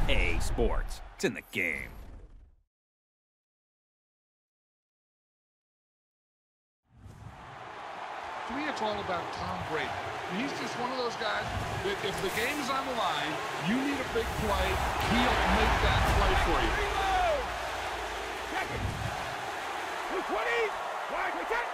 EA Sports. It's in the game. To me, it's all about Tom Brady. He's just one of those guys that if the game is on the line, you need a big play, he'll make that play for you. Reload! Check it! 220! Wide, check!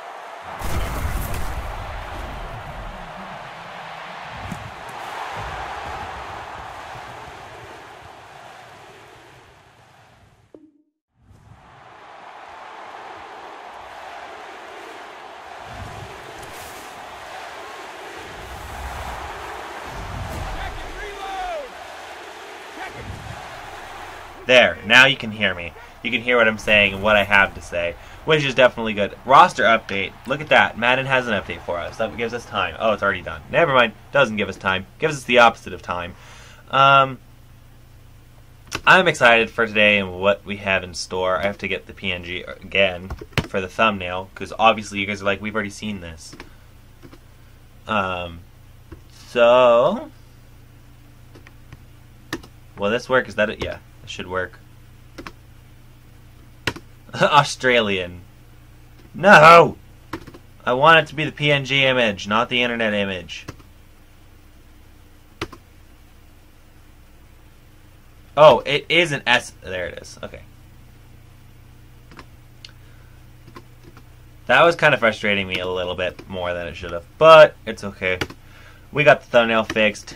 There, now you can hear me. You can hear what I'm saying and what I have to say, which is definitely good. Roster update. Look at that. Madden has an update for us. That gives us time. Oh, it's already done. Never mind. Doesn't give us time. Gives us the opposite of time. I'm excited for today and what we have in store. I have to get the PNG again for the thumbnail, because obviously you guys are like, we've already seen this. So... Will this work? Is that it? Yeah. Should work. Australian. No! I want it to be the PNG image, not the internet image. Oh, it is an S. There it is. Okay. That was kind of frustrating me a little bit more than it should have, but it's okay. We got the thumbnail fixed.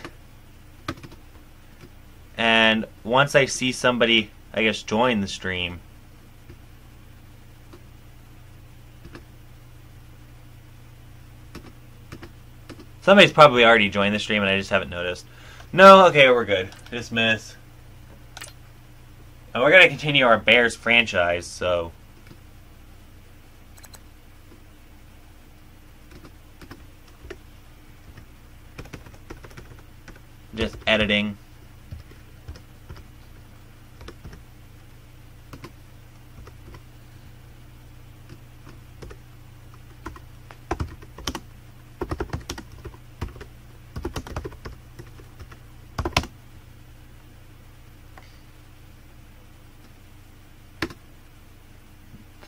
And once I see somebody, I guess, join the stream, somebody's probably already joined the stream and I just haven't noticed. No, okay, we're good. Dismiss. And we're going to continue our Bears franchise, so... Just editing.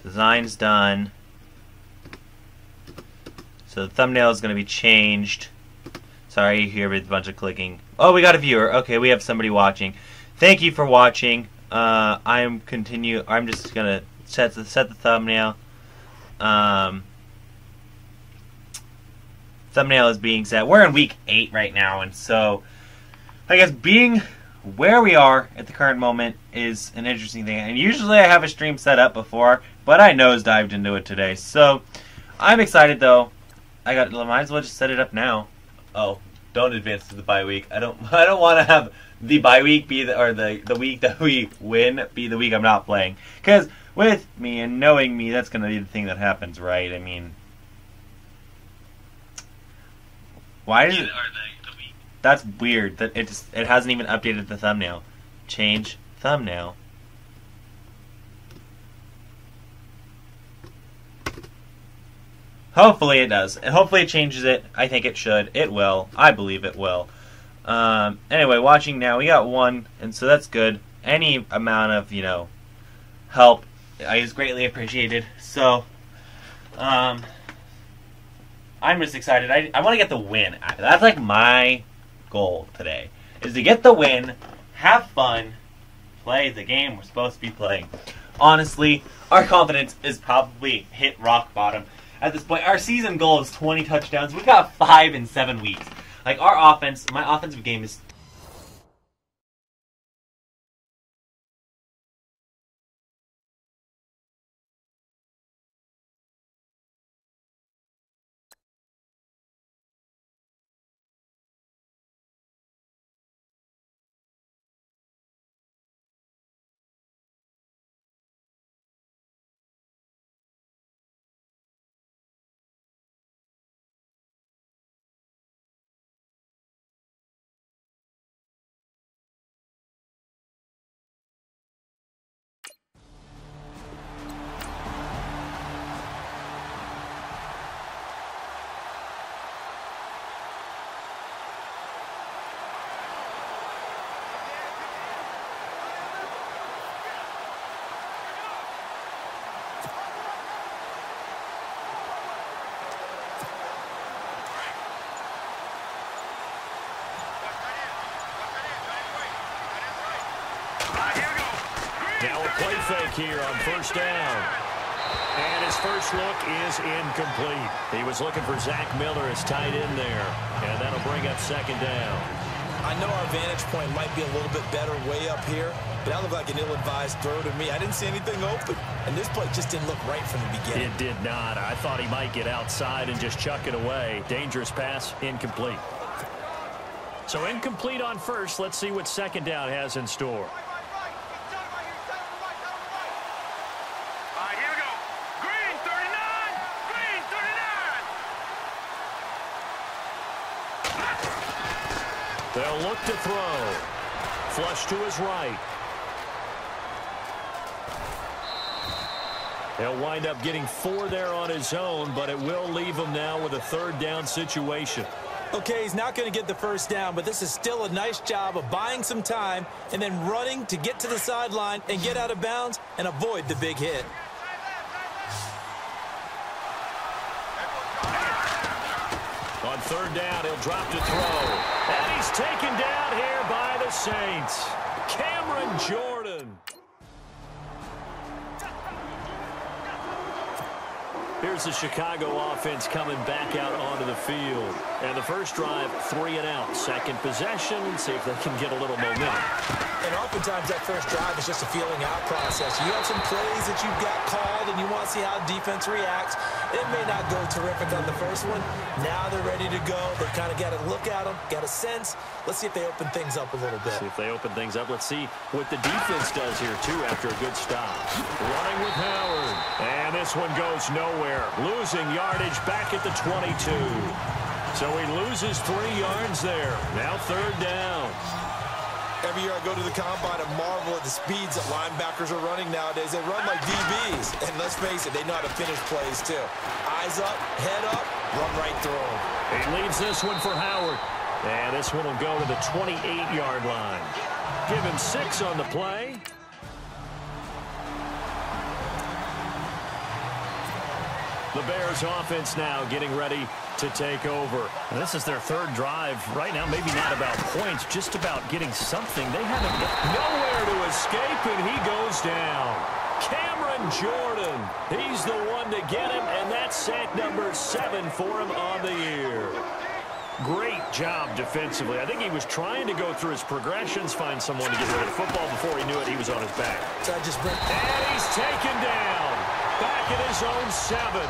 Design's done. So the thumbnail is going to be changed. Sorry, you hear a bunch of clicking. Oh, we got a viewer. Okay, we have somebody watching. Thank you for watching. I'm just going to set the thumbnail. Thumbnail is being set. We're in week 8 right now, and so I guess being where we are at the current moment is an interesting thing. And usually I have a stream set up before, but I nosedived into it today. So I'm excited though. Might as well just set it up now. Oh, don't advance to the bye week. I don't want to have the bye week be the week that we win be the week I'm not playing. Because with me and knowing me, that's gonna be the thing that happens, right? I mean, why is it? That's weird. That it hasn't even updated the thumbnail. Change thumbnail. Hopefully it does. And hopefully it changes it. I think it should. It will. I believe it will. Anyway, watching now. We got 1, and so that's good. Any amount of, help is greatly appreciated. So, I'm just excited. I want to get the win. That's like my goal today, is to get the win, have fun, play the game we're supposed to be playing. Honestly, our confidence is probably hit rock bottom at this point. Our season goal is 20 touchdowns. We got 5 in 7 weeks. Like, my offensive game is Play fake here on first down. And his first look is incomplete. He was looking for Zach Miller as tight end there. And that'll bring up second down. I know our vantage point might be a little bit better way up here, but that looked like an ill-advised throw to me. I didn't see anything open, and this play just didn't look right from the beginning. It did not. I thought he might get outside and just chuck it away. Dangerous pass, incomplete. So incomplete on first. Let's see what second down has in store. They'll look to throw. Flush to his right. He'll wind up getting 4 there on his own, but it will leave him now with a third down situation. Okay, he's not going to get the first down, but this is still a nice job of buying some time and then running to get to the sideline and get out of bounds and avoid the big hit. On third down, he'll drop to throw. And he's taken down here by the Saints. Cameron Jordan. Here's the Chicago offense coming back out onto the field. And the first drive, 3 and out. Second possession, see if they can get a little momentum. And oftentimes that first drive is just a feeling out process. You have some plays that you've got called and you want to see how defense reacts. It may not go terrific on the first one. Now they're ready to go. They've kind of got to look at them, got a sense. Let's see if they open things up a little bit. See if they open things up. Let's see what the defense does here, too, after a good stop. Running with Howard. And this one goes nowhere. Losing yardage back at the 22. So he loses 3 yards there. Now third down. Every year I go to the combine and marvel at the speeds that linebackers are running nowadays. They run like DBs. And let's face it, they know how to finish plays too. Eyes up, head up, run right through them. He leaves this one for Howard. And this one will go to the 28-yard line. Give him 6 on the play. The Bears offense now getting ready to take over. And this is their third drive. Right now, maybe not about points, just about getting something. They haven't nowhere to escape, and he goes down. Cameron Jordan, he's the one to get him, and that's sack number 7 for him on the year. Great job defensively. I think he was trying to go through his progressions, find someone to get rid of the football. Before he knew it, he was on his back. And he's taken down. Back at his own 7.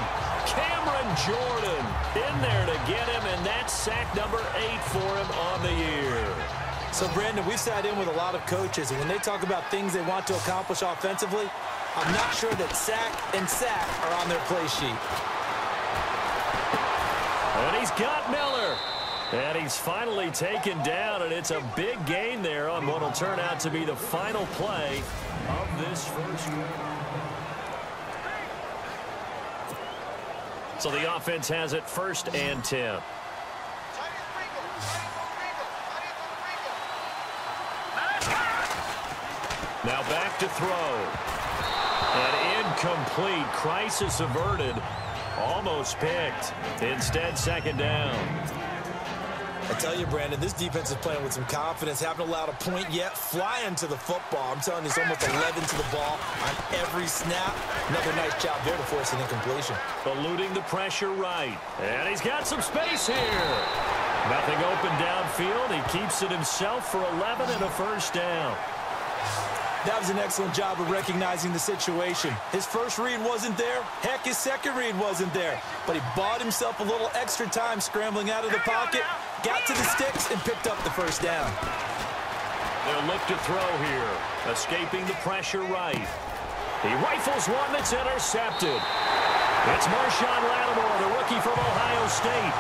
Cameron Jordan in there to get him, and that's sack number 8 for him on the year. So, Brandon, we sat in with a lot of coaches, and when they talk about things they want to accomplish offensively, I'm not sure that sack and sack are on their play sheet. And he's got Miller. And he's finally taken down, and it's a big gain there on what will turn out to be the final play of this first quarter. So the offense has it 1st and 10. Now back to throw. And incomplete. Crisis averted. Almost picked. Instead, second down. I tell you, Brandon, this defense is playing with some confidence. Haven't allowed a point yet. Flying to the football. I'm telling you, it's almost 11 to the ball on every snap. Another nice job there to force an incompletion. Eluding the pressure right. And he's got some space here. Nothing open downfield. He keeps it himself for 11 and a first down. That was an excellent job of recognizing the situation. His first read wasn't there. Heck, his second read wasn't there. But he bought himself a little extra time scrambling out of the pocket, got to the sticks, and picked up the first down. They'll look to throw here. Escaping the pressure right. He rifles one that's intercepted. It's Marshawn Lattimore, the rookie from Ohio State.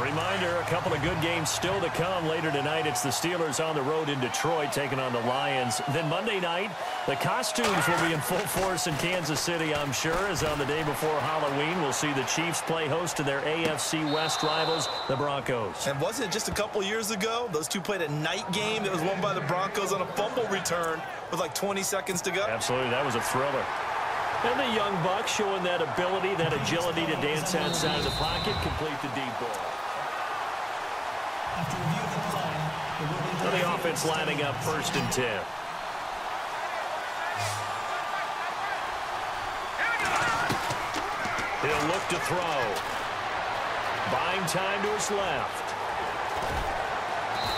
Reminder, a couple of good games still to come. Later tonight, it's the Steelers on the road in Detroit taking on the Lions. Then Monday night, the costumes will be in full force in Kansas City, I'm sure, as on the day before Halloween, we'll see the Chiefs play host to their AFC West rivals, the Broncos. And wasn't it just a couple years ago, those two played a night game that was won by the Broncos on a fumble return with like 20 seconds to go? Absolutely, that was a thriller. And the young Bucks showing that ability, that agility to dance outside of the pocket, complete the deep ball. So the offense lining up 1st and 10. He'll look to throw. Buying time to his left.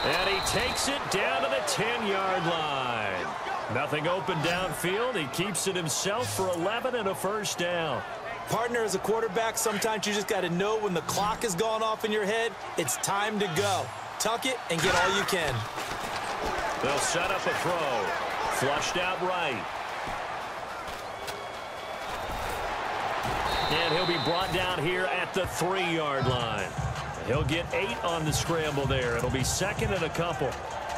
And he takes it down to the 10-yard line. Nothing open downfield. He keeps it himself for 11 and a 1st down. Partner, as a quarterback, sometimes you just got to know when the clock has gone off in your head, it's time to go. Tuck it and get all you can. They'll set up a throw. Flushed out right. And he'll be brought down here at the 3-yard line. He'll get 8 on the scramble there. It'll be 2nd and a couple.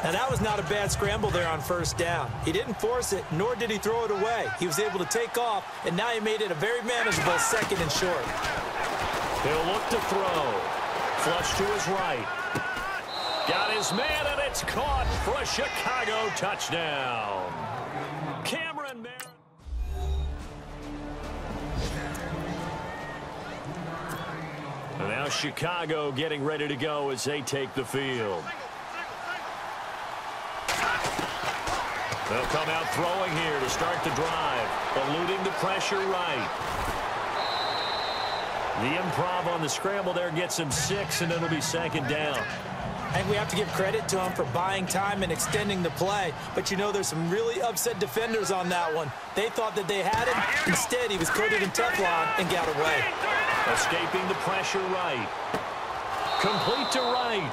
Now, that was not a bad scramble there on 1st down. He didn't force it, nor did he throw it away. He was able to take off, and now he made it a very manageable 2nd and short. He'll look to throw. Flush to his right. Got his man, and it's caught for a Chicago touchdown. Cameron Merritt. And now Chicago getting ready to go as they take the field. They'll come out throwing here to start the drive, eluding the pressure right. The improv on the scramble there gets him 6, and it'll be 2nd down. I think we have to give credit to him for buying time and extending the play. But, you know, there's some really upset defenders on that one. They thought that they had him. Instead, he was coated in Teflon and got away. Escaping the pressure right. Complete to right.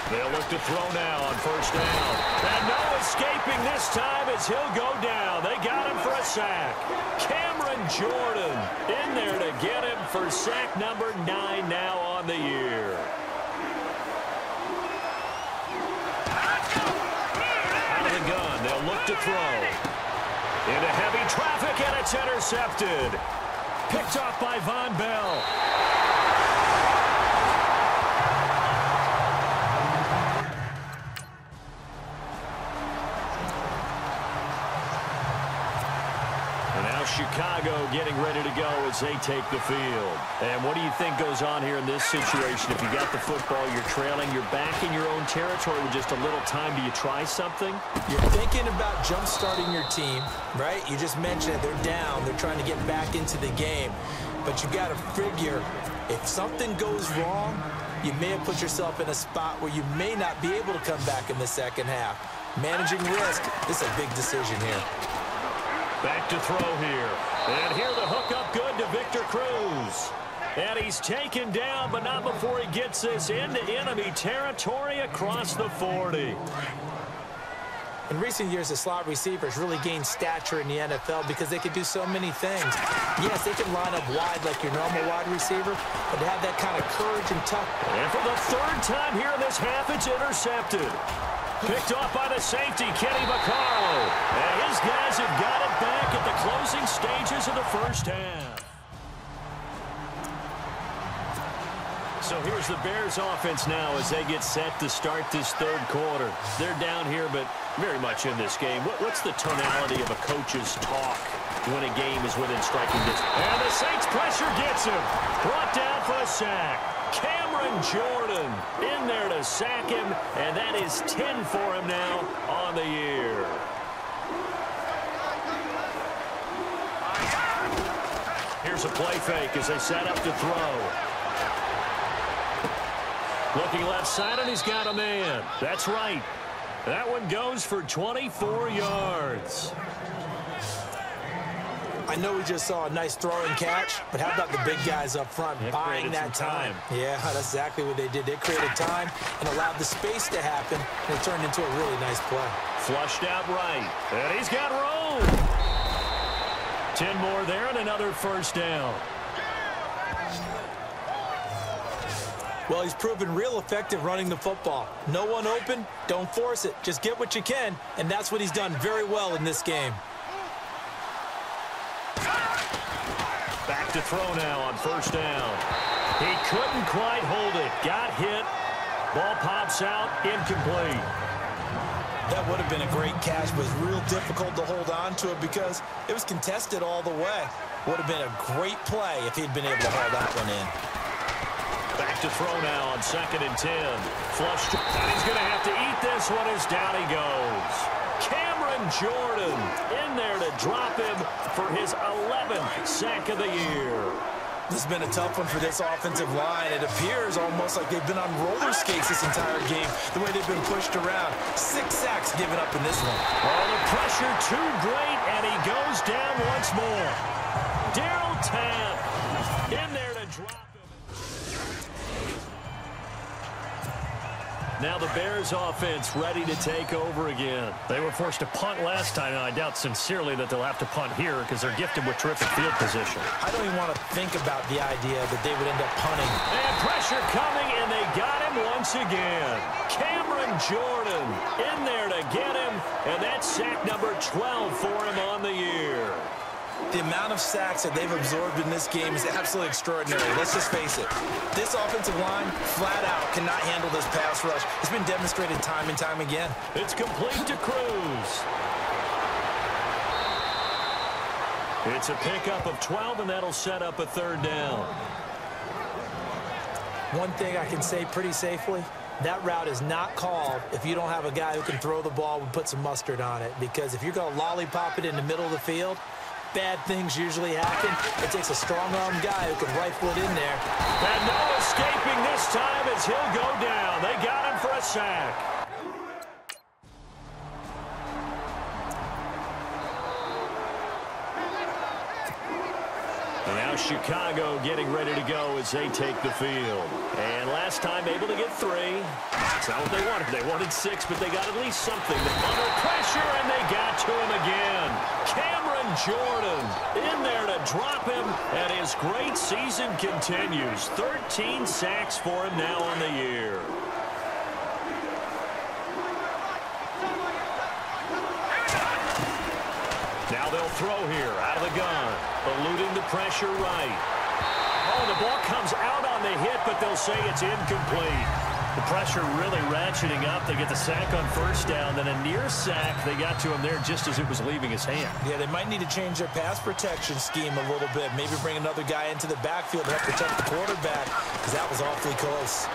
They'll look to throw now on 1st down. And no escaping this time as he'll go down. They got him for a sack. Cameron Jordan in there to get him for sack number 9 now on the year. Out of the gun, they'll look to throw. Into heavy traffic, and it's intercepted. Picked off by Von Bell. Chicago getting ready to go as they take the field. And what do you think goes on here in this situation? If you got the football, you're trailing, you're back in your own territory with just a little time. Do you try something? You're thinking about jump-starting your team, right? You just mentioned it. They're down. They're trying to get back into the game. But you got to figure, if something goes wrong, you may have put yourself in a spot where you may not be able to come back in the 2nd half. Managing risk is a big decision here. Back to throw here. And here the hook up good to Victor Cruz. And he's taken down, but not before he gets this into enemy territory across the 40. In recent years, the slot receivers really gained stature in the NFL because they could do so many things. Yes, they can line up wide like your normal wide receiver, but to have that kind of courage and tough. And for the 3rd time here in this half, it's intercepted. Picked off by the safety, Kenny Vaccaro. And his guys have got it back at the closing stages of the 1st half. So here's the Bears offense now as they get set to start this 3rd quarter. They're down here, but very much in this game. What's the tonality of a coach's talk when a game is within striking distance? And the Saints pressure gets him. Brought down for a sack. Cameron Jordan in there to sack him, and that is 10 for him now on the year. Here's a play fake as they set up to throw. Looking left side, and he's got a man. That's right. That one goes for 24 yards. I know we just saw a nice throw and catch, but how about the big guys up front buying that time? Yeah, that's exactly what they did. They created time and allowed the space to happen, and it turned into a really nice play. Flushed out right, and he's got room. 10 more there and another 1st down. Well, he's proven real effective running the football. No one open, don't force it. Just get what you can, and that's what he's done very well in this game. Back to throw now on 1st down. He couldn't quite hold it. Got hit, Ball pops out, incomplete. That would have been a great catch, but it's real difficult to hold on to it because it was contested all the way. Would have been a great play if he'd been able to haul that one in. Back to throw now on 2nd and 10. Flush, and he's going to have to eat this one as down he goes. Jayron in there to drop him for his 11th sack of the year. This has been a tough one for this offensive line. It appears almost like they've been on roller skates this entire game, the way they've been pushed around. 6 sacks given up in this one. Oh, the pressure too great, and he goes down once more. Darryl Tapp in there to drop him. Now the Bears offense ready to take over again. They were forced to punt last time, and I doubt sincerely that they'll have to punt here because they're gifted with terrific field position. I don't even want to think about the idea that they would end up punting. And pressure coming, and they got him once again. Jayron in there to get him, and that's sack number 12 for him on the year. The amount of sacks that they've absorbed in this game is absolutely extraordinary. Let's just face it. This offensive line, flat out, cannot handle this pass rush. It's been demonstrated time and time again. It's complete to Cruz. It's a pickup of 12, and that'll set up a 3rd down. One thing I can say pretty safely, that route is not called if you don't have a guy who can throw the ball and put some mustard on it. Because if you're going to lollipop it in the middle of the field, bad things usually happen. It takes a strong-armed guy who can rifle it in there. And no escaping this time as he'll go down. They got him for a sack. And now Chicago getting ready to go as they take the field. And last time able to get 3. That's not what they wanted. They wanted 6, but they got at least something. Under pressure, and they got to him again. Jayron in there to drop him, and his great season continues. 13 sacks for him now on the year. Now they'll throw here out of the gun, eluding the pressure right. Oh, the ball comes out on the hit, but they'll say it's incomplete. The pressure really ratcheting up. They get the sack on 1st down, then a near sack. They got to him there just as it was leaving his hand. Yeah, they might need to change their pass protection scheme a little bit. Maybe bring another guy into the backfield to help protect the quarterback, because that was awfully close.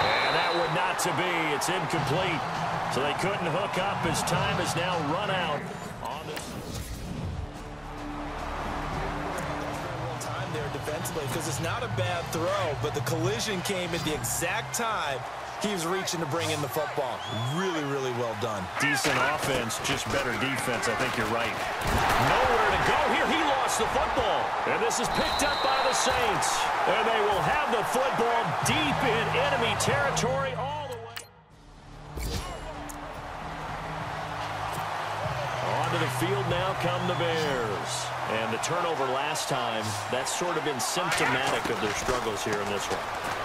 And that would not to be. It's incomplete. So they couldn't hook up as time has now run out on this. Time there defensively, because it's not a bad throw, but the collision came at the exact time he was reaching to bring in the football. Really, really well done. Decent offense, just better defense. I think you're right. Nowhere to go here. He lost the football. And this is picked up by the Saints. And they will have the football deep in enemy territory all the way. Onto the field now come the Bears. And the turnover last time, that's sort of been symptomatic of their struggles here in this one.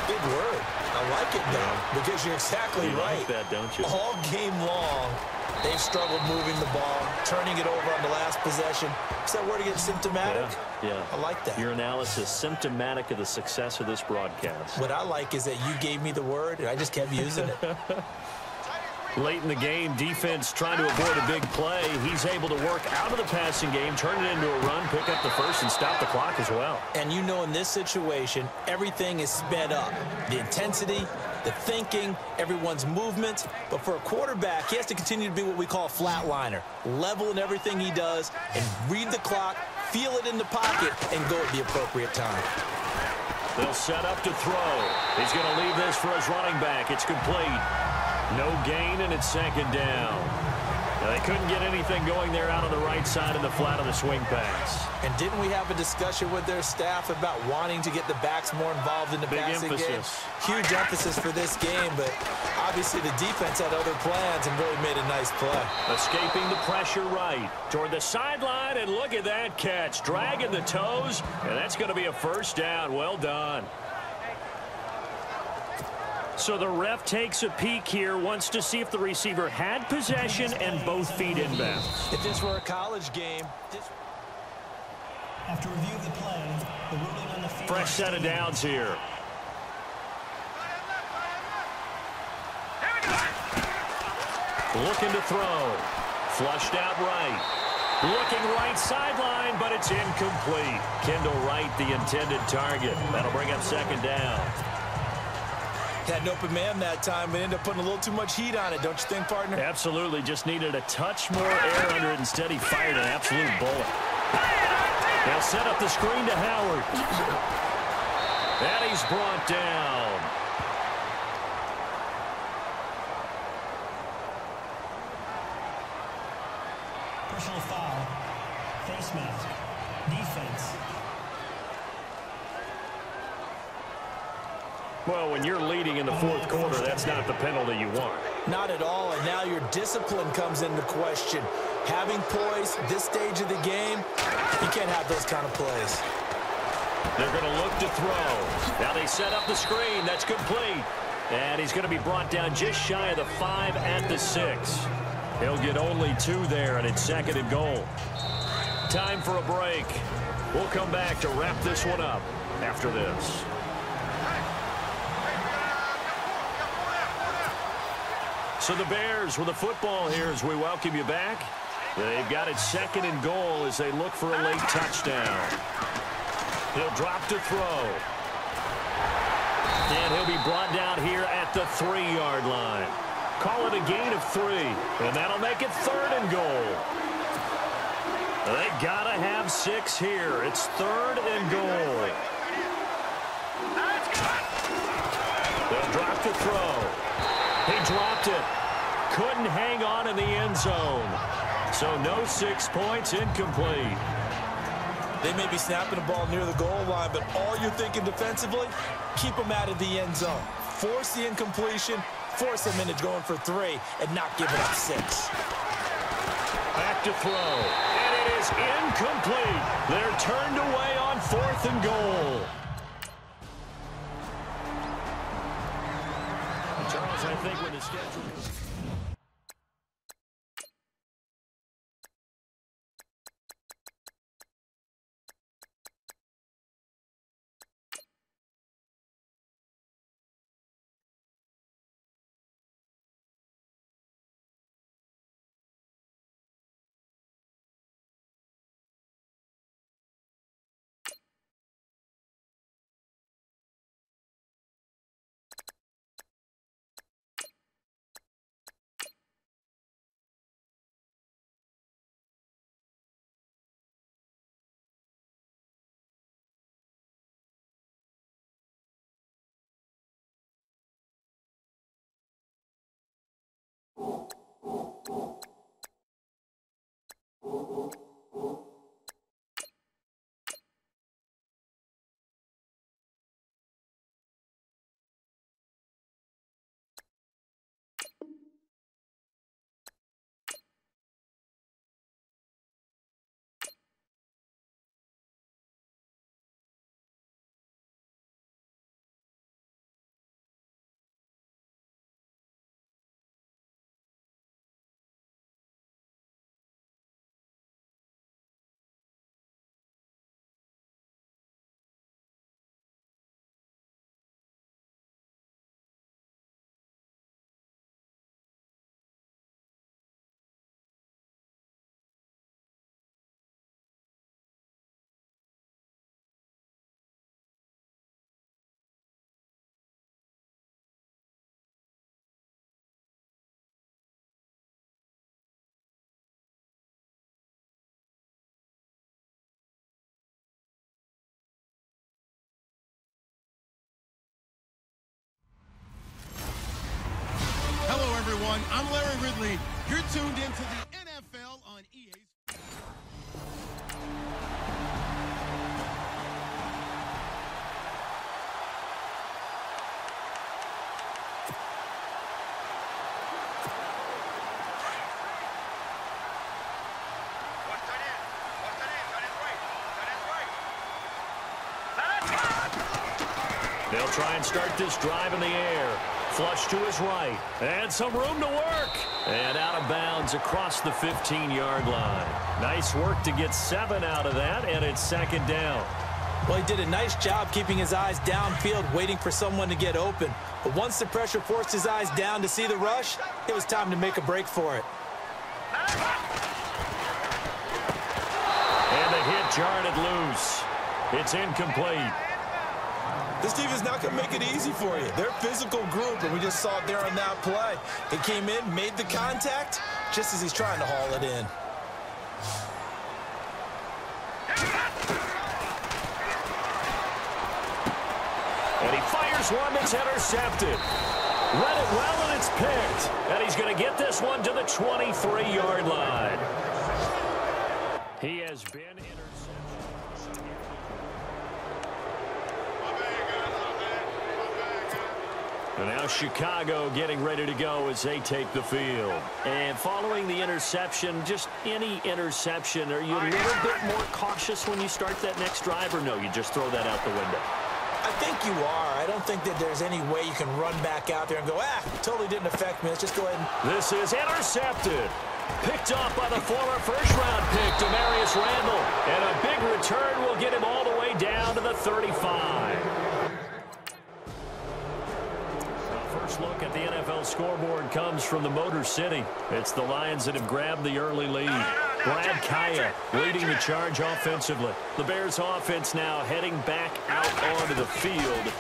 Big word. I like it, though, because you're exactly right. You like that, don't you? All game long, they've struggled moving the ball, turning it over on the last possession. Is that word again, symptomatic? Yeah. I like that. Your analysis, symptomatic of the success of this broadcast. What I like is that you gave me the word, and I just kept using it. Late in the game, defense trying to avoid a big play. He's able to work out of the passing game, turn it into a run, pick up the first, and stop the clock as well. And you know in this situation, everything is sped up. The intensity, the thinking, everyone's movement. But for a quarterback, he has to continue to be what we call a flatliner. Level in everything he does and read the clock, feel it in the pocket, and go at the appropriate time. They'll set up to throw. He's going to leave this for his running back. It's complete. No gain, and it's 2nd down. Now, they couldn't get anything going there out on the right side of the flat of the swing pass. And didn't we have a discussion with their staff about wanting to get the backs more involved in the passing game? Huge emphasis for this game, but obviously the defense had other plans and really made a nice play. Escaping the pressure right toward the sideline, and look at that catch. Dragging the toes, and that's going to be a 1st down. Well done. So the ref takes a peek here, wants to see if the receiver had possession and both feet inbounds. If this were a college game... After review of the play, the ruling on the field... Fresh set of downs here. Looking to throw. Flushed out right. Looking right sideline, but it's incomplete. Kendall Wright, the intended target. That'll bring up second down. Had an open man that time, but ended up putting a little too much heat on it, don't you think, partner? Absolutely. Just needed a touch more air under it. Instead, he fired an absolute bullet. They'll set up the screen to Howard. And he's brought down. Personal foul, face mask, defense. Well, when you're leading in the fourth quarter, that's not the penalty you want. Not at all, and now your discipline comes into question. Having poise this stage of the game, you can't have those kind of plays. They're going to look to throw. Now they set up the screen. That's complete. And he's going to be brought down just shy of the 5 at the 6. He'll get only 2 there, and it's second and goal. Time for a break. We'll come back to wrap this one up after this. So the Bears with the football here as we welcome you back. They've got it second and goal as they look for a late touchdown. He'll drop to throw. And he'll be brought down here at the 3-yard line. Call it a gain of 3, and that'll make it third and goal. They gotta have 6 here. It's third and goal. They'll drop to throw. He dropped it. Couldn't hang on in the end zone. So no 6 points, incomplete. They may be snapping the ball near the goal line, but all you're thinking defensively, keep them out of the end zone. Force the incompletion, force them into going for 3, and not giving up 6. Back to throw. And it is incomplete. They're turned away on 4th and goal. Charles, I think when the schedule is... everyone. I'm Larry Ridley. You're tuned into the NFL on EA. They'll try and start this drive in the air. Flush to his right. And some room to work. And out of bounds across the 15-yard line. Nice work to get 7 out of that, and it's second down. Well, he did a nice job keeping his eyes downfield, waiting for someone to get open. But once the pressure forced his eyes down to see the rush, it was time to make a break for it. And the hit jarred it loose. It's incomplete. This team is not going to make it easy for you. They're a physical group, and we just saw it there on that play. They came in, made the contact, just as he's trying to haul it in. And he fires one that's intercepted. Read it well, and it's picked. And he's going to get this one to the 23-yard line. He has been intercepted. And now Chicago getting ready to go as they take the field. And following the interception, just any interception, are you a little bit more cautious when you start that next drive, or no, you just throw that out the window? I think you are. I don't think that there's any way you can run back out there and go, totally didn't affect me. Let's just go ahead and... This is intercepted. Picked off by the former first-round pick, Demarius Randall. And a big return will get him all the way down to the 35. First look at the NFL scoreboard comes from the Motor City. It's the Lions that have grabbed the early lead. Brad Kaya leading the charge offensively. The Bears offense now heading back out onto the field.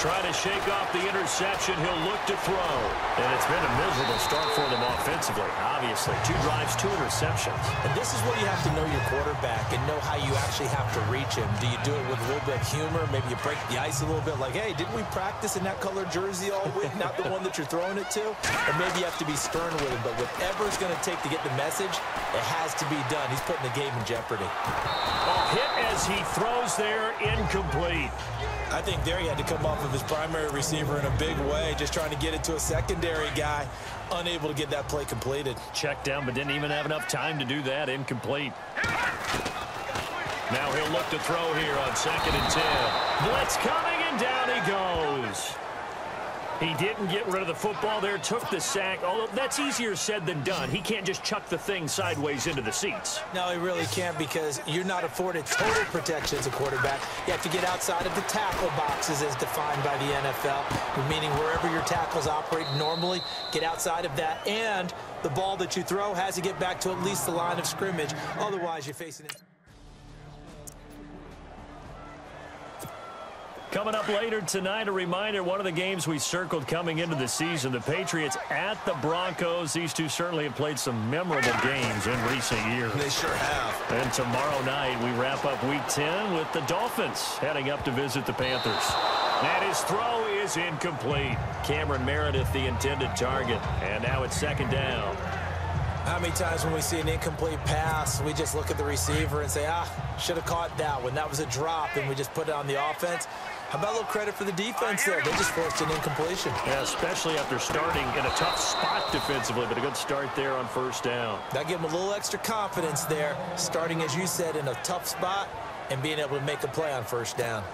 Trying to shake off the interception. He'll look to throw. And it's been a miserable start for them offensively, obviously. 2 drives, 2 interceptions. And this is where you have to know your quarterback and know how you actually have to reach him. Do you do it with a little bit of humor? Maybe you break the ice a little bit like, hey, didn't we practice in that color jersey all week? Not the one that you're throwing it to? Or maybe you have to be stern with him. But whatever it's going to take to get the message, it has to be done. He's putting the game in jeopardy. Hit as he throws there, incomplete. I think there he had to come off of his primary receiver in a big way, just trying to get it to a secondary guy, unable to get that play completed. Checked down, but didn't even have enough time to do that. Incomplete. Now he'll look to throw here on 2nd and 10. Blitz coming, and down he goes. He didn't get rid of the football there, took the sack, although that's easier said than done. He can't just chuck the thing sideways into the seats. No, he really can't, because you're not afforded total protection as a quarterback. You have to get outside of the tackle boxes as defined by the NFL, meaning wherever your tackles operate normally, get outside of that, and the ball that you throw has to get back to at least the line of scrimmage. Otherwise, you're facing it. Coming up later tonight, a reminder, one of the games we circled coming into the season, the Patriots at the Broncos. These two certainly have played some memorable games in recent years. They sure have. And tomorrow night, we wrap up Week 10 with the Dolphins heading up to visit the Panthers. And his throw is incomplete. Cameron Meredith, the intended target. And now it's 2nd down. How many times when we see an incomplete pass, we just look at the receiver and say, should have caught that one. That was a drop, and we just put it on the offense. How about a little credit for the defense there? They just forced an incompletion. Yeah, especially after starting in a tough spot defensively, but a good start there on 1st down. That gave them a little extra confidence there, starting, as you said, in a tough spot and being able to make a play on 1st down.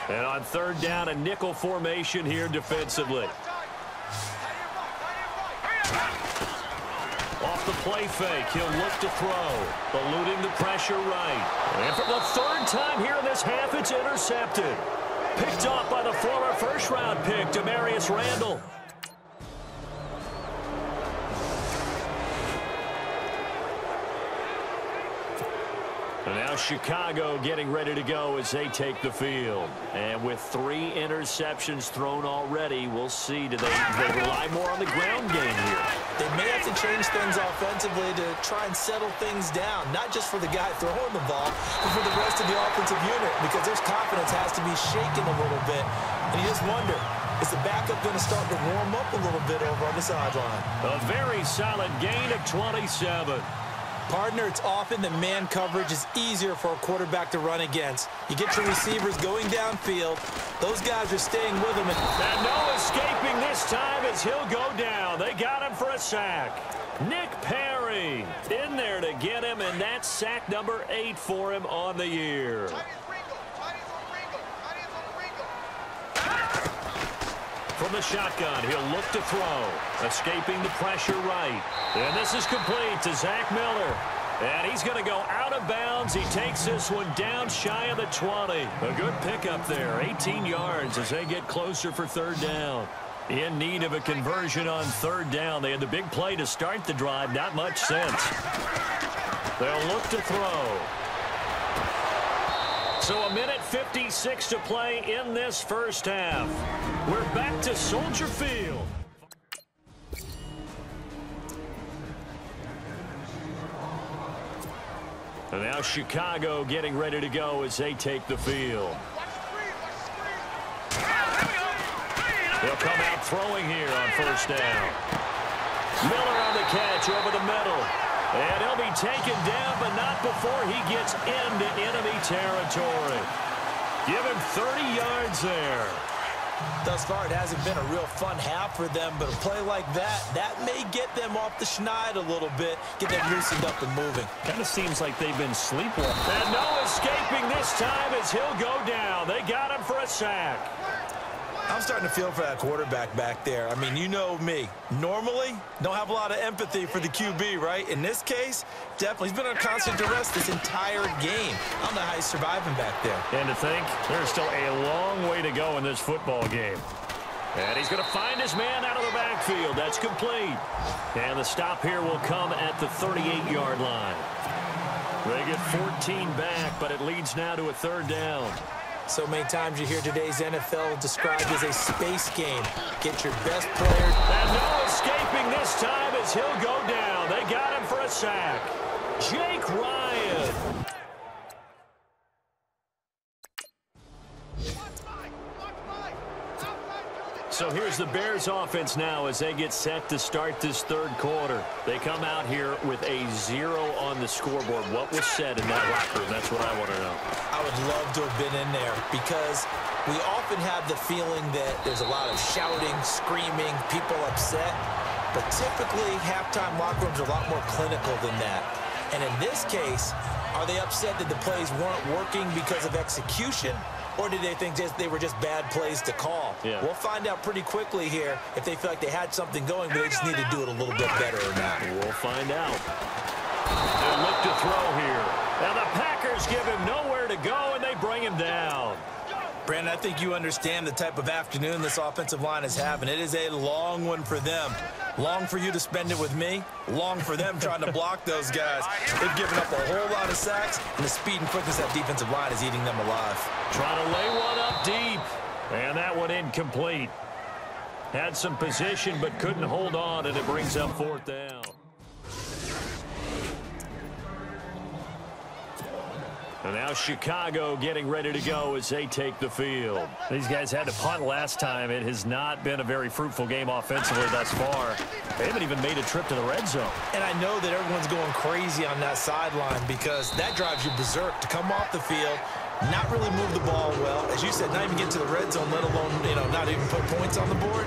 And on 3rd down, a nickel formation here defensively. Off the play fake, he'll look to throw, eluding the pressure right. And for the 3rd time here in this half, it's intercepted. Picked off by the former first-round pick, Demarius Randall. And now Chicago getting ready to go as they take the field. And with 3 interceptions thrown already, we'll see. Do they rely more on the ground game here? They may have to change things offensively to try and settle things down, not just for the guy throwing the ball, but for the rest of the offensive unit, because their confidence has to be shaken a little bit. And you just wonder, is the backup going to start to warm up a little bit over on the sideline? A very solid gain of 27. Partner, it's often that man coverage is easier for a quarterback to run against. You get your receivers going downfield. Those guys are staying with him. And no escaping this time as he'll go down. They got him for a sack. Nick Perry in there to get him, and that's sack number 8 for him on the year. From the shotgun, he'll look to throw. Escaping the pressure right. And this is complete to Zach Miller. And he's going to go out of bounds. He takes this one down shy of the 20. A good pickup there. 18 yards as they get closer for third down. In need of a conversion on third down. They had the big play to start the drive. Not much sense. They'll look to throw. So a minute 56 to play in this first half. We're back to Soldier Field. And now Chicago getting ready to go as they take the field. They'll come out throwing here on first down. Miller on the catch over the middle. And he'll be taken down, but not before he gets into enemy territory. Give him 30 yards there. Thus far, it hasn't been a real fun half for them, but a play like that may get them off the schneid a little bit, get them loosened up and moving. Kind of seems like they've been sleepwalking. And no escaping this time as he'll go down. They got him for a sack. I'm starting to feel for that quarterback back there. I mean, you know me. Normally, don't have a lot of empathy for the QB, right? In this case, definitely. He's been on constant duress this entire game. I don't know how he's surviving back there. And to think, there's still a long way to go in this football game. And he's going to find his man out of the backfield. That's complete. And the stop here will come at the 38-yard line. They get 14 back, but it leads now to a third down. So many times you hear today's NFL described as a space game. Get your best player. And no escaping this time as he'll go down. They got him for a sack. Jake Ryan. So here's the Bears offense now as they get set to start this third quarter. They come out here with a 0 on the scoreboard. What was said in that locker room? That's what I want to know. I would love to have been in there because we often have the feeling that there's a lot of shouting, screaming, people upset. But typically, halftime locker rooms are a lot more clinical than that. And in this case, are they upset that the plays weren't working because of execution? Or did they think they were just bad plays to call? Yeah. We'll find out pretty quickly here if they feel like they had something going, but they just need to do it a little bit better or not. We'll find out. They'll look to throw here. Now the Packers give him nowhere to go, and they bring him down. Brandon, I think you understand the type of afternoon this offensive line is having. It is a long one for them. Long for you to spend it with me. Long for them trying to block those guys. They've given up a whole lot of sacks, and the speed and quickness of that defensive line is eating them alive. Trying to lay one up deep. And that one incomplete. Had some position, but couldn't hold on, and it brings up fourth down. And now Chicago getting ready to go as they take the field. These guys had to punt last time. It has not been a very fruitful game offensively thus far. They haven't even made a trip to the red zone. And I know that everyone's going crazy on that sideline because that drives you berserk to come off the field, not really move the ball well. As you said, not even get to the red zone, let alone, not even put points on the board.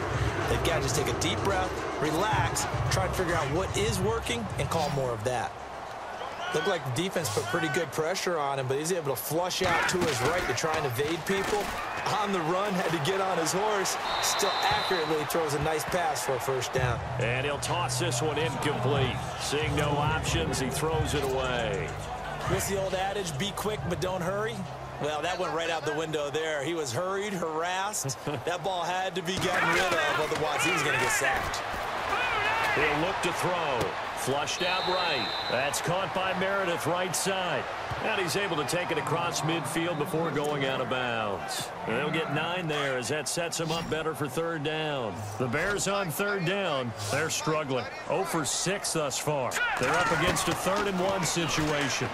They've got to just take a deep breath, relax, try to figure out what is working, and call more of that. Looked like the defense put pretty good pressure on him, but he's able to flush out to his right to try and evade people. On the run, had to get on his horse. Still accurately throws a nice pass for a first down. And he'll toss this one incomplete. Seeing no options, he throws it away. What's the old adage, be quick but don't hurry? Well, that went right out the window there. He was hurried, harassed. That ball had to be gotten rid of, otherwise he was going to get sacked. He'll look to throw. Flushed out right. That's caught by Meredith right side. And he's able to take it across midfield before going out of bounds. And they'll get 9 there as that sets them up better for third down. The Bears on third down. They're struggling. 0 for 6 thus far. They're up against a 3rd and 1 situation.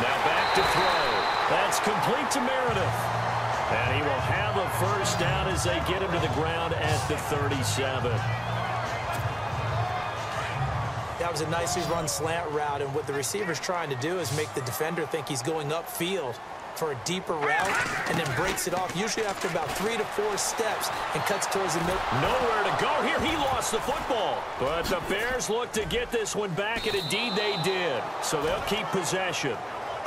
Now back to throw. That's complete to Meredith. And he will have a first down as they get him to the ground at the 37. That was a nicely run slant route, and what the receiver's trying to do is make the defender think he's going upfield for a deeper route and then breaks it off, usually after about 3 to 4 steps, and cuts towards the middle. Nowhere to go here. He lost the football. But the Bears look to get this one back, and indeed they did. So they'll keep possession.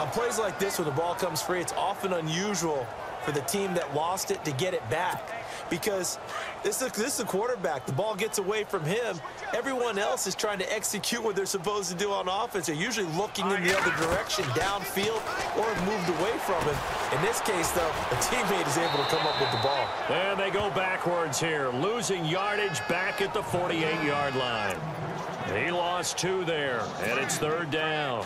On plays like this, when the ball comes free, it's often unusual for the team that lost it to get it back because this is the quarterback. The ball gets away from him. Everyone else is trying to execute what they're supposed to do on offense. They're usually looking in the other direction, downfield, or have moved away from him. In this case, though, a teammate is able to come up with the ball. And they go backwards here, losing yardage back at the 48-yard line. He lost 2 there, and it's 3rd down.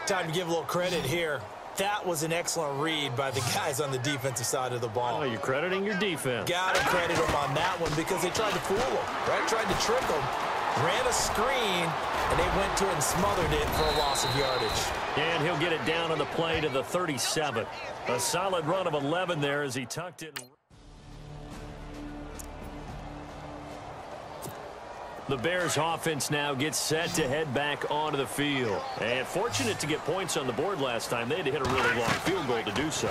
Time to give a little credit here. That was an excellent read by the guys on the defensive side of the ball. Oh, you're crediting your defense. Got to credit them on that one because they tried to fool him, right? Tried to trick him, ran a screen, and they went to it and smothered it for a loss of yardage. And he'll get it down on the play to the 37. A solid run of 11 there as he tucked it. The Bears offense now gets set to head back onto the field. And fortunate to get points on the board last time. They had to hit a really long field goal to do so.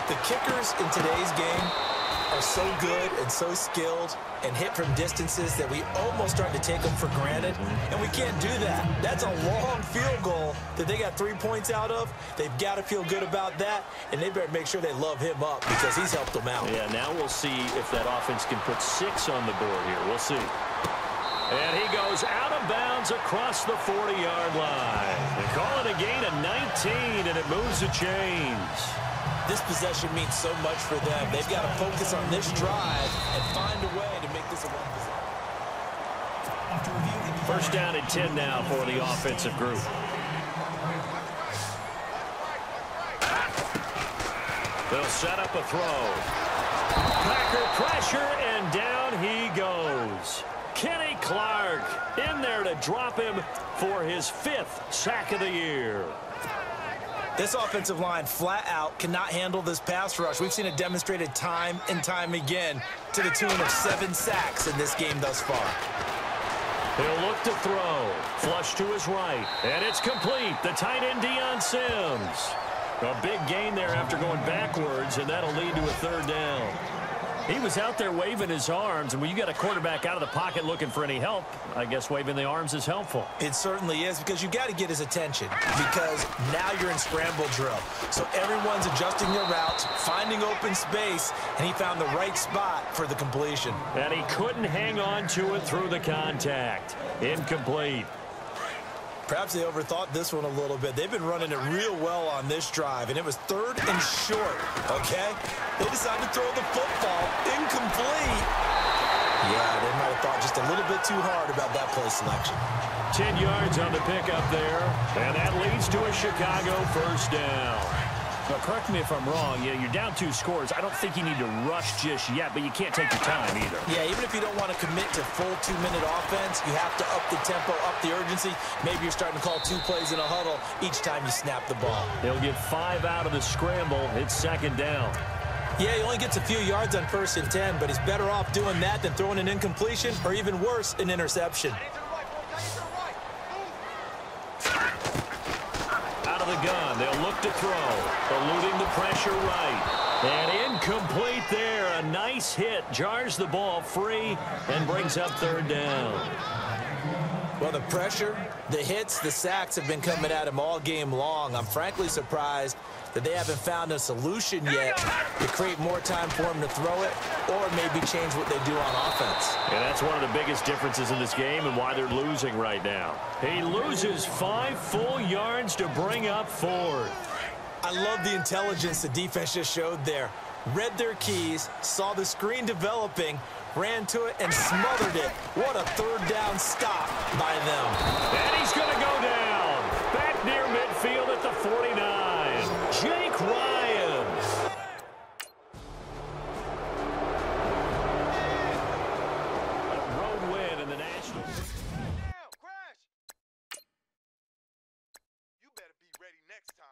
The kickers in today's game are so good and so skilled and hit from distances that we almost start to take them for granted, and we can't do that. That's a long field goal that they got 3 points out of. They've got to feel good about that, and they better make sure they love him up because he's helped them out. Yeah, now we'll see if that offense can put 6 on the board here. We'll see. And he goes out of bounds across the 40-yard line. They call it a gain of 19, and it moves the chains. This possession means so much for them. They've got to focus on this drive and find a way to make this a one possession. First down and 10 now for the offensive group. They'll set up a throw. Packer pressure, and down he goes. Kenny Clark in there to drop him for his 5th sack of the year. This offensive line flat out cannot handle this pass rush. We've seen it demonstrated time and time again to the tune of 7 sacks in this game thus far. He'll look to throw. Flush to his right. And it's complete. The tight end, Deion Sims. A big gain there after going backwards, and that'll lead to a 3rd down. He was out there waving his arms, and when you got a quarterback out of the pocket looking for any help, I guess waving the arms is helpful. It certainly is, because you got to get his attention, because now you're in scramble drill. So everyone's adjusting their routes, finding open space, and he found the right spot for the completion. And he couldn't hang on to it through the contact. Incomplete. Perhaps they overthought this one a little bit. They've been running it real well on this drive, and it was 3rd and short, okay? They decided to throw the football. Incomplete. Yeah, they might have thought just a little bit too hard about that play selection. 10 yards on the pickup there, and that leads to a Chicago 1st down. Now, correct me if I'm wrong. You're down 2 scores. I don't think you need to rush just yet, but you can't take your time either. Yeah, even if you don't want to commit to full 2-minute offense, you have to up the tempo, up the urgency. Maybe you're starting to call 2 plays in a huddle each time you snap the ball. He'll get 5 out of the scramble. It's 2nd down. Yeah, he only gets a few yards on 1st and 10, but he's better off doing that than throwing an incompletion or even worse, an interception. Out of the gun, they'll look to throw, eluding the pressure right. And incomplete there. A nice hit, jars the ball free, and brings up 3rd down. Well, the pressure, the hits, the sacks have been coming at him all game long. I'm frankly surprised that they haven't found a solution yet to create more time for him to throw it or maybe change what they do on offense. And that's one of the biggest differences in this game and why they're losing right now. He loses 5 full yards to bring up 4th. I love the intelligence the defense just showed there. Read their keys, saw the screen developing, ran to it, and smothered it. What a 3rd down stop by them. And he's going to go down. Back near midfield at the 49. Jake Ryan. A road win in the National. Crash! You better be ready next time.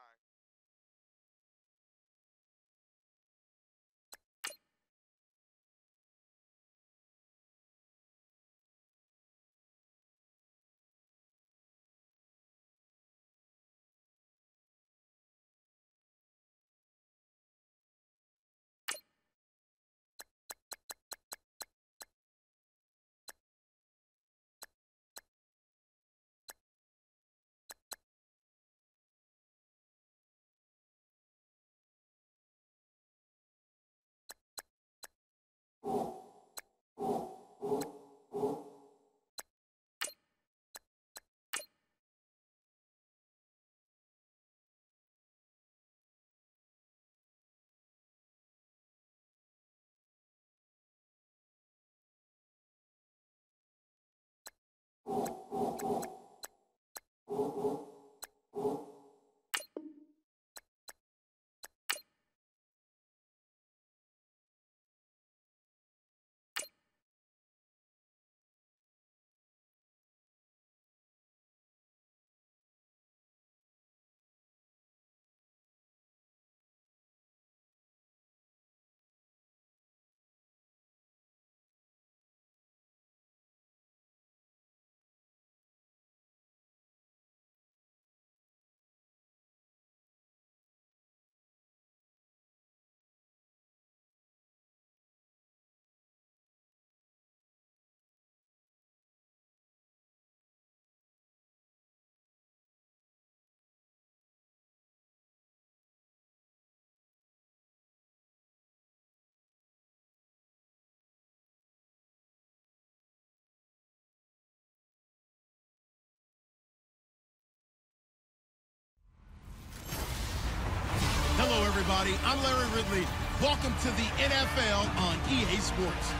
Hello, everybody. I'm Larry Ridley. Welcome to the NFL on EA Sports.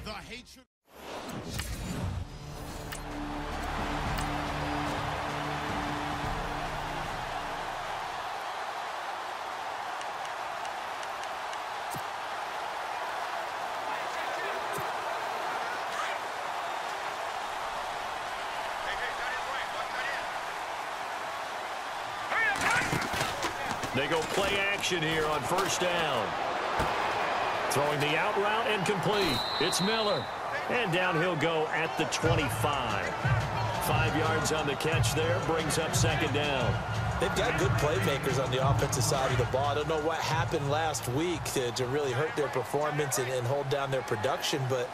The hatred. They go play action here on first down. Throwing the out route and complete. It's Miller. And down he'll go at the 25. 5 yards on the catch there. Brings up second down. They've got good playmakers on the offensive side of the ball. I don't know what happened last week to really hurt their performance and hold down their production, but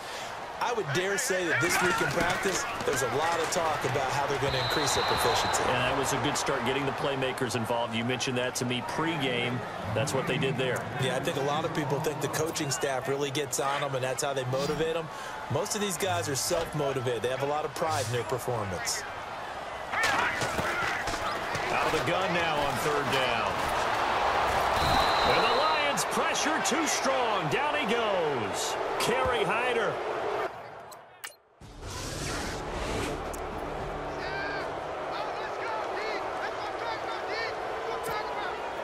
I would dare say that this week in practice, there's a lot of talk about how they're going to increase their proficiency. And that was a good start, getting the playmakers involved. You mentioned that to me pregame. That's what they did there. Yeah, I think a lot of people think the coaching staff really gets on them, and that's how they motivate them. Most of these guys are self-motivated. They have a lot of pride in their performance. Out of the gun now on third down. And the Lions pressure too strong. Down he goes. Kerry Hyder.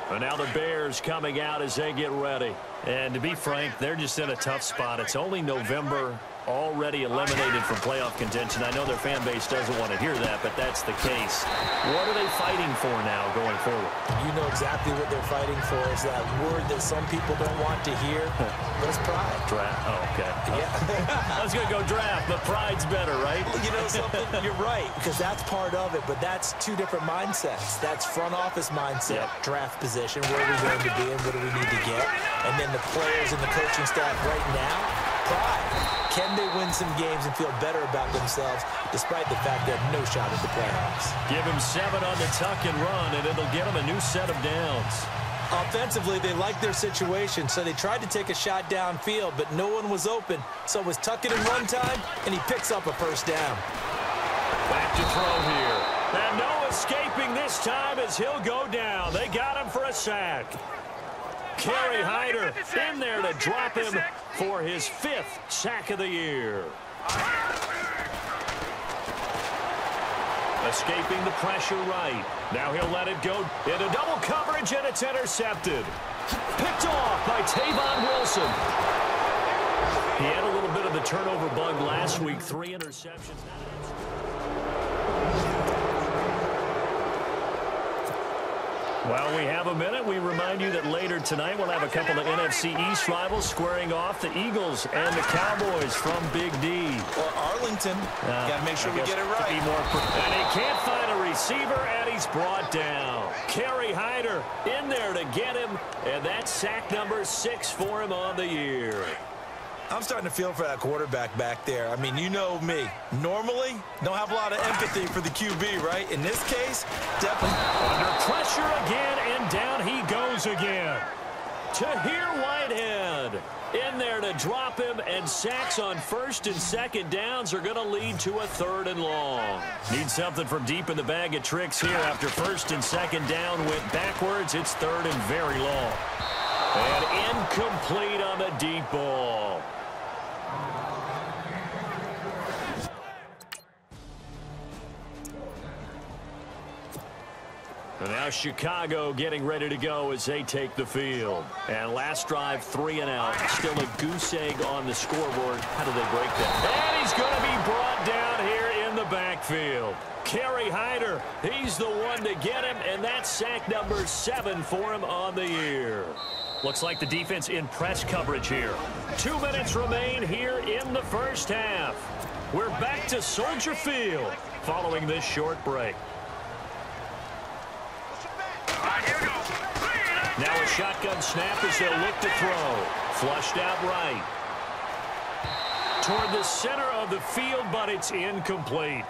And now the Bears coming out as they get ready. And to be frank, they're just in a tough spot. It's only November, already eliminated from playoff contention. I know their fan base doesn't want to hear that, but that's the case. What are they fighting for now going forward? You know exactly what they're fighting for is that word that some people don't want to hear, but it's pride. Draft. Oh, okay. Yeah. I was going to go draft, but pride's better, right? You know something? You're right, because that's part of it, but that's two different mindsets. That's front office mindset, draft position, where are we going to be and what do we need to get? And then the players and the coaching staff right now, pride. Can they win some games and feel better about themselves despite the fact they have no shot at the playoffs? Give him 7 on the tuck and run, and it'll get him a new set of downs. Offensively, they liked their situation, so they tried to take a shot downfield, but no one was open. So it was tuck it and run time, and he picks up a first down. Back to throw here. And no escaping this time as he'll go down. They got him for a sack. Kerry Hyder in there to drop him for his 5th sack of the year. Escaping the pressure right. Now he'll let it go into double coverage, and it's intercepted. Picked off by Tavon Wilson. He had a little bit of the turnover bug last week. 3 interceptions. While we have a minute, we remind you that later tonight we'll have a couple of NFC East rivals squaring off, the Eagles and the Cowboys from Big D. Or Arlington. Got to make sure we get it right. And he can't find a receiver, and he's brought down. Kerry Hyder in there to get him, and that's sack number 6 for him on the year. I'm starting to feel for that quarterback back there. I mean, you know me. Normally, don't have a lot of empathy for the QB, right? In this case, definitely. Under pressure again, and down he goes again. Tahir Whitehead in there to drop him, and sacks on 1st and 2nd downs are going to lead to a 3rd and long. Need something from deep in the bag of tricks here. After 1st and 2nd down went backwards, it's 3rd and very long. And incomplete on the deep ball. And now Chicago getting ready to go as they take the field. And last drive, 3 and out. Still a goose egg on the scoreboard. How do they break that? And he's going to be brought down here in the backfield. Kerry Hyder, he's the one to get him, and that's sack number 7 for him on the year. Looks like the defense in press coverage here. 2 minutes remain here in the first half. We're back to Soldier Field following this short break. Now a shotgun snap as they'll look to throw. Flushed out right. Toward the center of the field, but it's incomplete.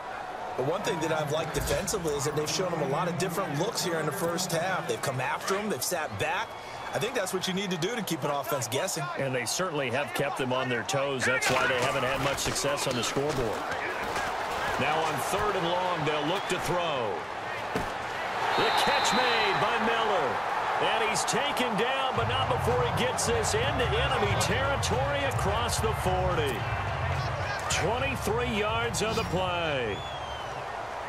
But one thing that I've liked defensively is that they've shown them a lot of different looks here in the first half. They've come after them. They've sat back. I think that's what you need to do to keep an offense guessing. And they certainly have kept them on their toes. That's why they haven't had much success on the scoreboard. Now on 3rd and long, they'll look to throw. The catch made by Miller. And he's taken down, but not before he gets this into enemy territory across the 40. 23 yards on the play.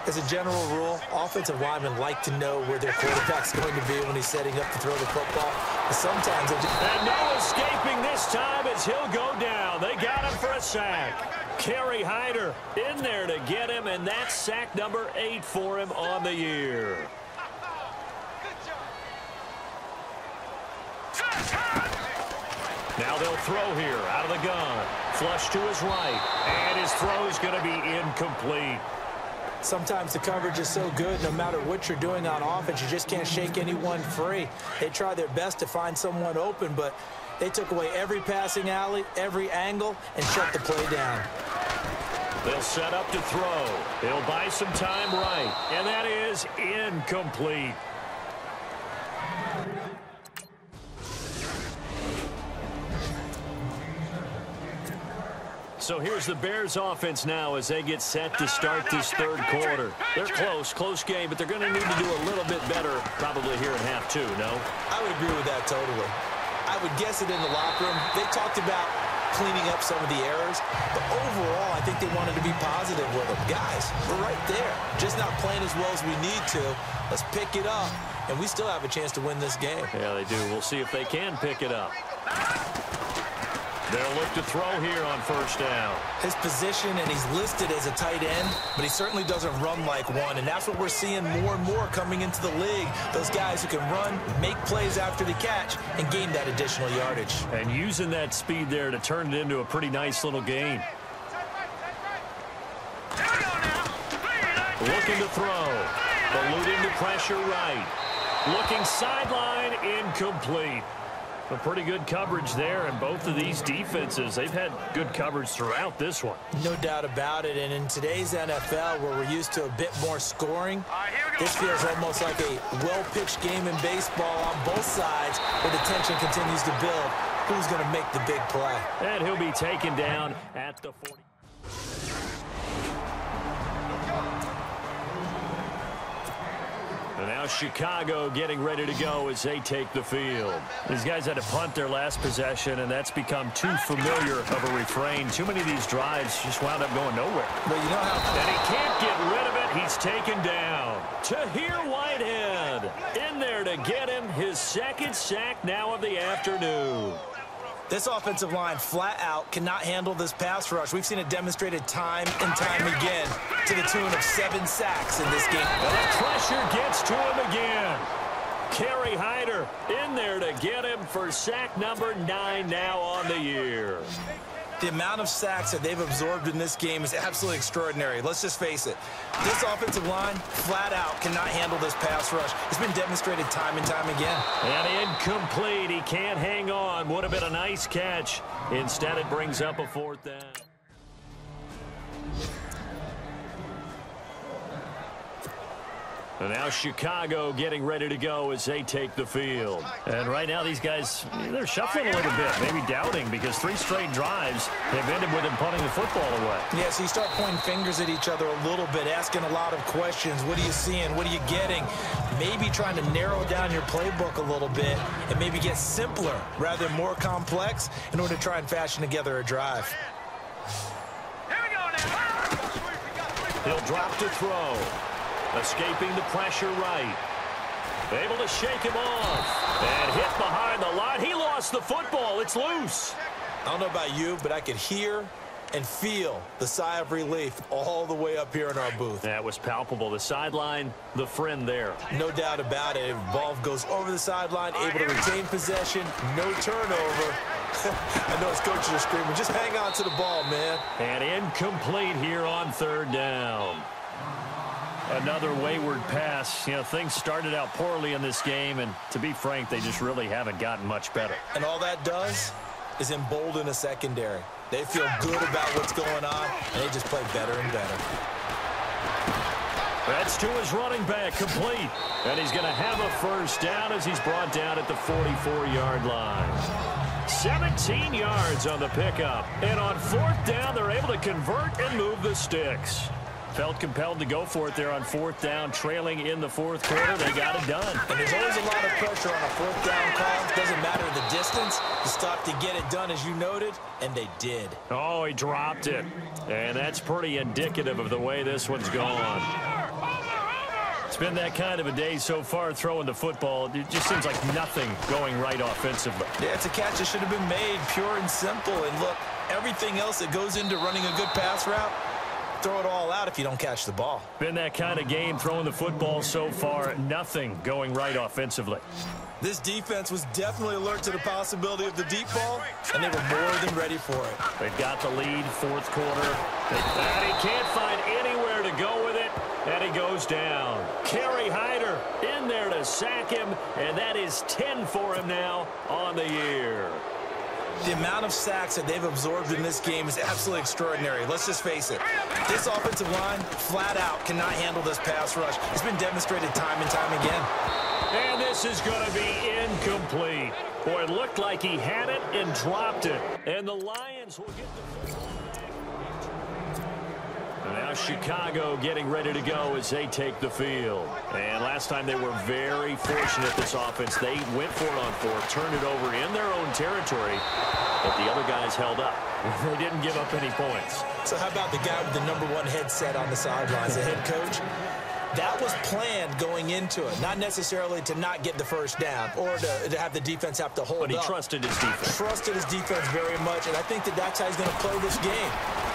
As a general rule, offensive linemen like to know where their quarterback's going to be when he's setting up to throw the football. But sometimes and no escaping this time as he'll go down. They got him for a sack. Kerry Hyder in there to get him, and that's sack number 8 for him on the year. Now they'll throw here out of the gun. Flush to his right, and his throw is going to be incomplete. Sometimes the coverage is so good, no matter what you're doing on offense, you just can't shake anyone free. They try their best to find someone open, but they took away every passing alley, every angle, and shut the play down. They'll set up to throw. They'll buy some time right, and that is incomplete. So here's the Bears offense now as they get set to start this 3rd quarter. They're close game, but they're going to need to do a little bit better probably here in half 2, no? I would agree with that totally. I would guess it in the locker room. They talked about cleaning up some of the errors, but overall, I think they wanted to be positive with them. Guys, we're right there. Just not playing as well as we need to. Let's pick it up, and we still have a chance to win this game. Yeah, they do. We'll see if they can pick it up. They'll look to throw here on 1st down. His position, and he's listed as a tight end, but he certainly doesn't run like one, and that's what we're seeing more and more coming into the league. Those guys who can run, make plays after the catch, and gain that additional yardage. And using that speed there to turn it into a pretty nice little gain. Looking to throw. Eluding the pressure right. Looking sideline, incomplete. A pretty good coverage there, and both of these defenses, they've had good coverage throughout this one. No doubt about it, and in today's NFL, where we're used to a bit more scoring, this feels almost like a well-pitched game in baseball on both sides, where the tension continues to build. Who's going to make the big play? And he'll be taken down at the 40. And now Chicago getting ready to go as they take the field. These guys had to punt their last possession, and that's become too familiar of a refrain. Too many of these drives just wound up going nowhere. Well, you know how... And he can't get rid of it. He's taken down. Tahir Whitehead in there to get him his 2nd sack now of the afternoon. This offensive line flat out cannot handle this pass rush. We've seen it demonstrated time and time again to the tune of 7 sacks in this game. And the pressure gets to him again. Kerry Hyder in there to get him for sack number 9 now on the year. The amount of sacks that they've absorbed in this game is absolutely extraordinary. Let's just face it. This offensive line, flat out, cannot handle this pass rush. It's been demonstrated time and time again. And incomplete. He can't hang on. Would have been a nice catch. Instead, it brings up a 4th down. And now Chicago getting ready to go as they take the field. And right now these guys, they're shuffling a little bit, maybe doubting, because 3 straight drives have ended with them punting the football away. Yeah, so you start pointing fingers at each other a little bit, asking a lot of questions. What are you seeing? What are you getting? Maybe trying to narrow down your playbook a little bit and maybe get simpler rather than more complex in order to try and fashion together a drive. He'll drop to throw. Escaping the pressure right. Able to shake him off. And hit behind the line. He lost the football. It's loose. I don't know about you, but I could hear and feel the sigh of relief all the way up here in our booth. That was palpable. The sideline, the friend there. No doubt about it. Ball goes over the sideline, able to retain possession, no turnover. I know his coaches are screaming, just hang on to the ball, man. And incomplete here on third down. Another wayward pass. You know, things started out poorly in this game, and to be frank, they just really haven't gotten much better. And all that does is embolden a secondary. They feel good about what's going on, and they just play better and better. That's to his running back, complete. And he's going to have a first down as he's brought down at the 44-yard line. 17 yards on the pickup. And on fourth down, they're able to convert and move the sticks. Felt compelled to go for it there on fourth down, trailing in the fourth quarter. They got it done. And there's always a lot of pressure on a fourth down call. Doesn't matter the distance. You stop to get it done, as you noted, and they did. Oh, he dropped it. And that's pretty indicative of the way this one's gone. It's been that kind of a day so far throwing the football. It just seems like nothing going right offensively. Yeah, it's a catch that should have been made, pure and simple. And look, everything else that goes into running a good pass route, throw it all out if you don't catch the ball. Been that kind of game throwing the football so far. Nothing going right offensively. This defense was definitely alert to the possibility of the deep ball, and they were more than ready for it. They've got the lead, fourth quarter. And he can't find anywhere to go with it, and he goes down. Kerry Hyder in there to sack him, and that is 10 for him now on the year. The amount of sacks that they've absorbed in this game is absolutely extraordinary. Let's just face it. This offensive line, flat out, cannot handle this pass rush. It's been demonstrated time and time again. And this is going to be incomplete. Boy, it looked like he had it and dropped it. And the Lions will get the football back. And now Chicago getting ready to go as they take the field. And last time they were very fortunate, this offense. They went for it on fourth, turned it over in their own territory, but the other guys held up. They didn't give up any points. So how about the guy with the #1 headset on the sidelines, the head coach? That was planned going into it, not necessarily to not get the first down or to have the defense have to hold up. But he trusted his defense. Trusted his defense very much, and I think that that's how he's going to play this game.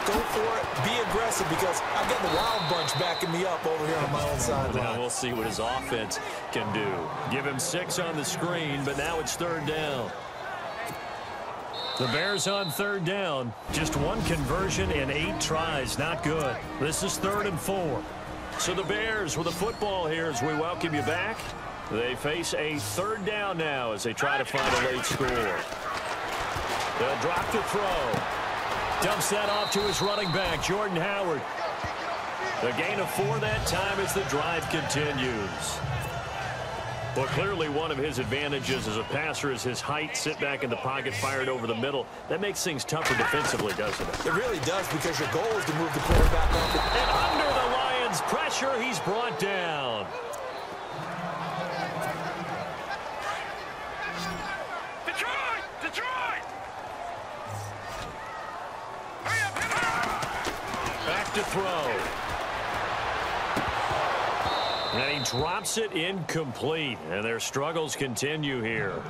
Go for it, be aggressive, because I've got the Wild Bunch backing me up over here on my own sideline. Now we'll see what his offense can do. Give him 6 on the screen, but now it's third down. The Bears on third down. Just one conversion in 8 tries. Not good. This is 3rd and 4. So the Bears with the football here as we welcome you back. They face a third down now as they try to find a late score. They'll drop the throw. Dumps that off to his running back, Jordan Howard. The gain of 4 that time as the drive continues. Well, clearly one of his advantages as a passer is his height. Sit back in the pocket, fired over the middle. That makes things tougher defensively, doesn't it? It really does, because your goal is to move the quarterback up. And under the Lions' pressure, he's brought down. Detroit! Detroit! Back to throw. And he drops it incomplete. And their struggles continue here.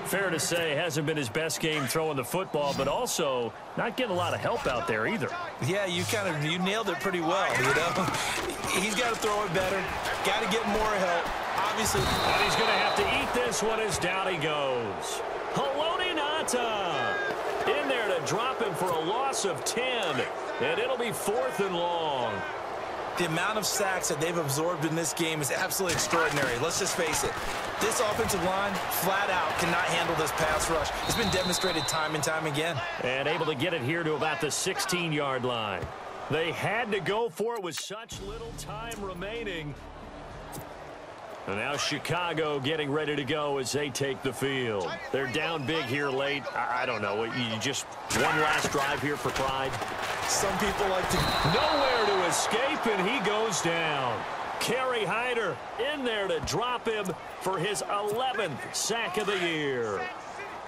Fair to say, hasn't been his best game throwing the football, but also not getting a lot of help out there either. Yeah, you nailed it pretty well, you know. He's got to throw it better. Got to get more help. Obviously. And he's going to have to eat this one as down he goes. Haloti Ngata in there to drop him for a loss of 10. And it'll be 4th and long. The amount of sacks that they've absorbed in this game is absolutely extraordinary. Let's just face it. This offensive line, flat out, cannot handle this pass rush. It's been demonstrated time and time again. And able to get it here to about the 16-yard line. They had to go for it with such little time remaining. And now Chicago getting ready to go as they take the field. They're down big here late. I don't know. You just one last drive here for pride. Some people like to. Nowhere to escape, and he goes down. Kerry Hyder in there to drop him for his 11th sack of the year.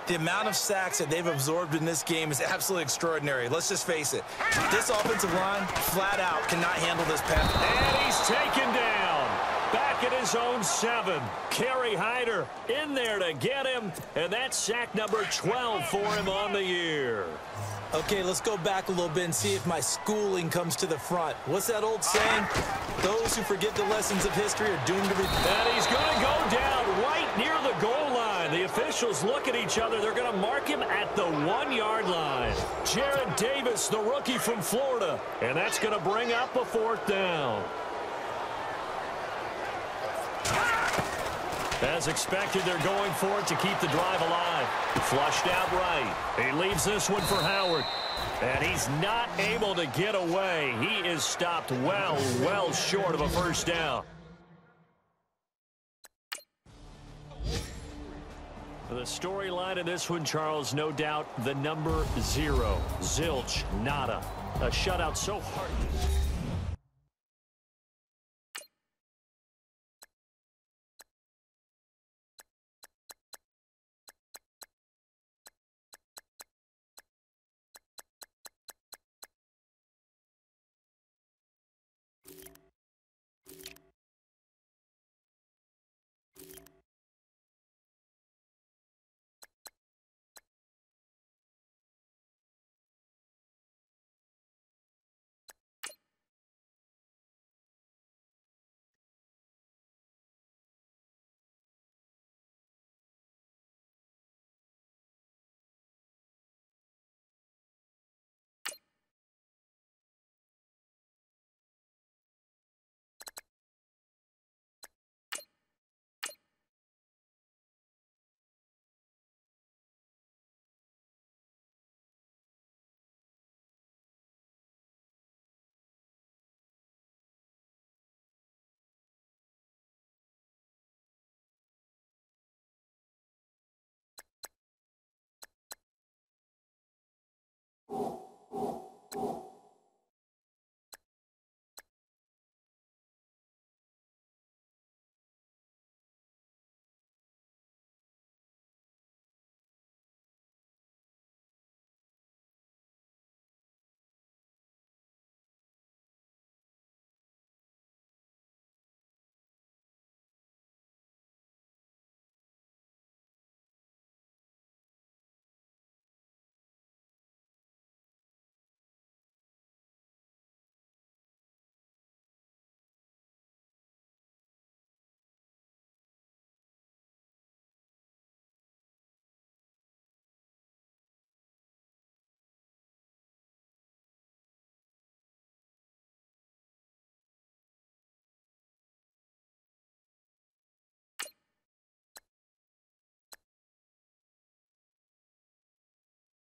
The amount of sacks that they've absorbed in this game is absolutely extraordinary. Let's just face it. This offensive line, flat out, cannot handle this pass. And he's taken down. back at his own 7. Kerry Hyder in there to get him, and that's sack number 12 for him on the year. Okay, let's go back a little bit and see if my schooling comes to the front. What's that old saying? Those who forget the lessons of history are doomed to repeat. And he's going to go down right near the goal line. The officials look at each other. They're going to mark him at the 1-yard line. Jared Davis, the rookie from Florida. And that's going to bring up a 4th down. As expected, they're going for it to keep the drive alive. Flushed out right. He leaves this one for Howard. And he's not able to get away. He is stopped well short of a 1st down. The storyline in this one, Charles, no doubt the number 0. Zilch, nada. A shutout so hard.